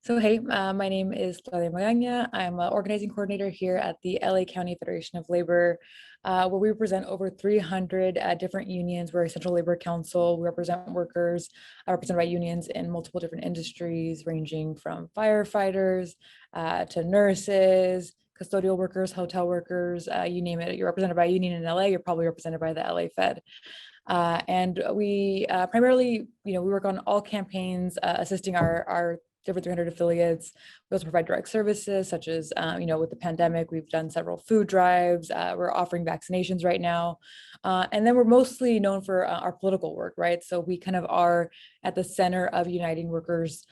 Hey, my name is Claudia Magana. I'm an organizing coordinator here at the LA County Federation of Labor, where we represent over 300 different unions. We're a central labor council. We represent workers represented by unions in multiple different industries, ranging from firefighters to nurses, custodial workers, hotel workers, you name it. You're represented by a union in LA, you're probably represented by the LA Fed. And we primarily, we work on all campaigns, assisting our different 300 affiliates. We also provide direct services, such as, with the pandemic, we've done several food drives. We're offering vaccinations right now. And then we're mostly known for our political work, right? So we kind of are at the center of uniting workers'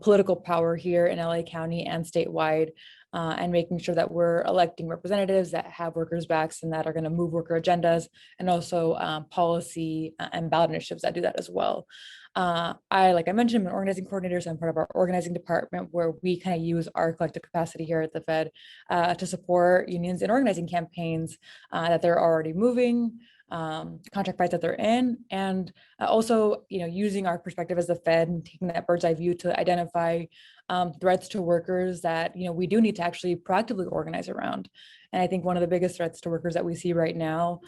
political power here in LA County and statewide. And making sure that we're electing representatives that have workers' backs and that are going to move worker agendas, and also policy and ballot initiatives that do that as well. Like I mentioned, I'm an organizing coordinator, so I'm part of our organizing department, where we kind of use our collective capacity here at the Fed to support unions in organizing campaigns that they're already moving, contract fights that they're in, and also, using our perspective as the Fed and taking that bird's eye view to identify threats to workers that we do need to actually proactively organize around. And I think one of the biggest threats to workers that we see right now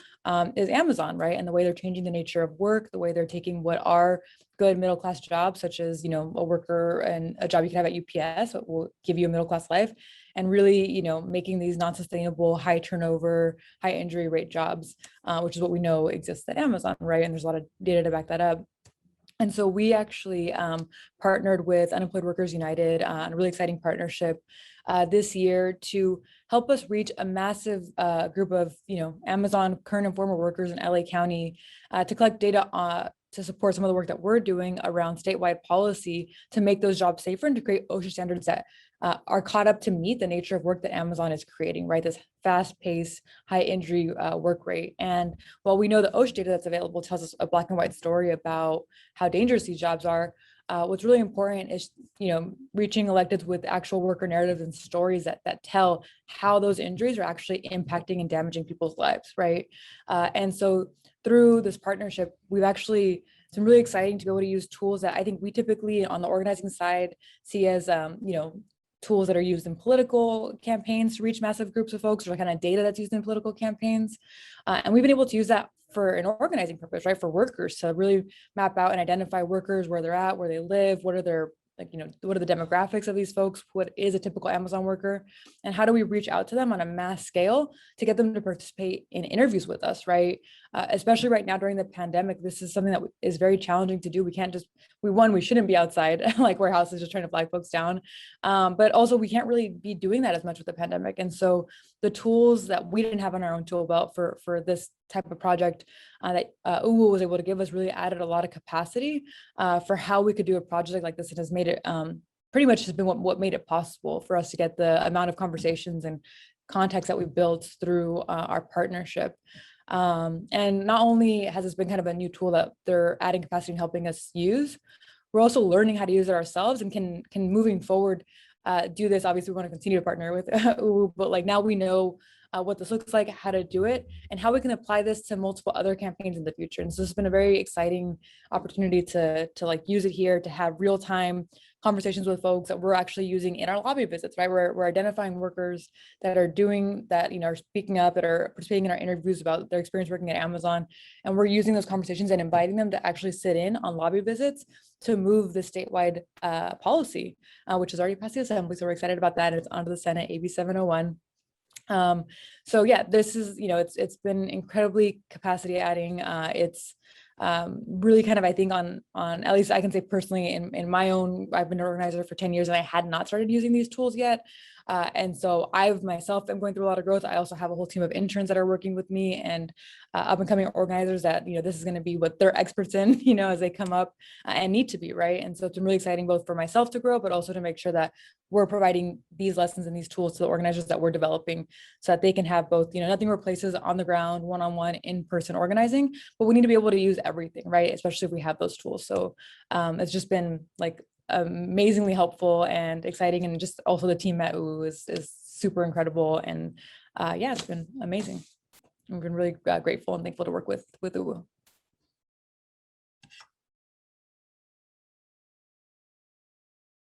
is Amazon, right? And the way they're changing the nature of work, the way they're taking what are good middle-class jobs, such as a worker and a job you can have at UPS, that will give you a middle-class life, and really making these non-sustainable, high turnover, high injury rate jobs, which is what we know exists at Amazon, right? And there's a lot of data to back that up. And so we actually partnered with Unemployed Workers United on a really exciting partnership this year to help us reach a massive group of Amazon current and former workers in LA County to collect data to support some of the work that we're doing around statewide policy to make those jobs safer and to create OSHA standards that are caught up to meet the nature of work that Amazon is creating, right? This fast-paced, high injury work rate. And while we know the OSHA data that's available tells us a black and white story about how dangerous these jobs are, what's really important is, reaching electeds with actual worker narratives and stories that tell how those injuries are actually impacting and damaging people's lives, right? And so through this partnership, we've actually, it's been really exciting to be able to use tools that I think we typically on the organizing side see as, tools that are used in political campaigns to reach massive groups of folks, or the kind of data that's used in political campaigns. And we've been able to use that for an organizing purpose, right? For workers to really map out and identify workers, where they're at, where they live, what are their, what are the demographics of these folks? What is a typical Amazon worker? And how do we reach out to them on a mass scale to get them to participate in interviews with us, right? Especially right now during the pandemic, this is something that is very challenging to do. We can't just, we shouldn't be outside like warehouses just trying to flag folks down. But also we can't really be doing that as much with the pandemic. And so the tools that we didn't have on our own tool belt for this type of project that Uwu was able to give us really added a lot of capacity for how we could do a project like this. It has made it pretty much has been what made it possible for us to get the amount of conversations and contacts that we built through our partnership. And not only has this been kind of a new tool that they're adding capacity and helping us use, we're also learning how to use it ourselves and can moving forward do this. Obviously, we want to continue to partner with Uwu, but like now we know what this looks like, how to do it, and how we can apply this to multiple other campaigns in the future. And so it's been a very exciting opportunity to like use it here, to have real-time conversations with folks that we're actually using in our lobby visits, right? We're identifying workers that are doing that, are speaking up, that are participating in our interviews about their experience working at Amazon. And we're using those conversations and inviting them to actually sit in on lobby visits to move the statewide policy, which has already passed the assembly. So we're excited about that. It's onto the Senate, AB 701. So yeah, this is, it's been incredibly capacity adding. It's really kind of, I think on at least I can say personally in my own, I've been an organizer for 10 years and I had not started using these tools yet. And so I've myself am going through a lot of growth. I also have a whole team of interns that are working with me and up and coming organizers that, this is going to be what they're experts in, as they come up and need to be, right? And so it's been really exciting both for myself to grow, but also to make sure that we're providing these lessons and these tools to the organizers that we're developing so that they can have both, nothing replaces on the ground, one-on-one, in-person organizing, but we need to be able to use everything, right? Especially if we have those tools. So it's just been like amazingly helpful and exciting. And just also the team at Uwu is super incredible. And yeah, it's been amazing. I've been really grateful and thankful to work with Uwu.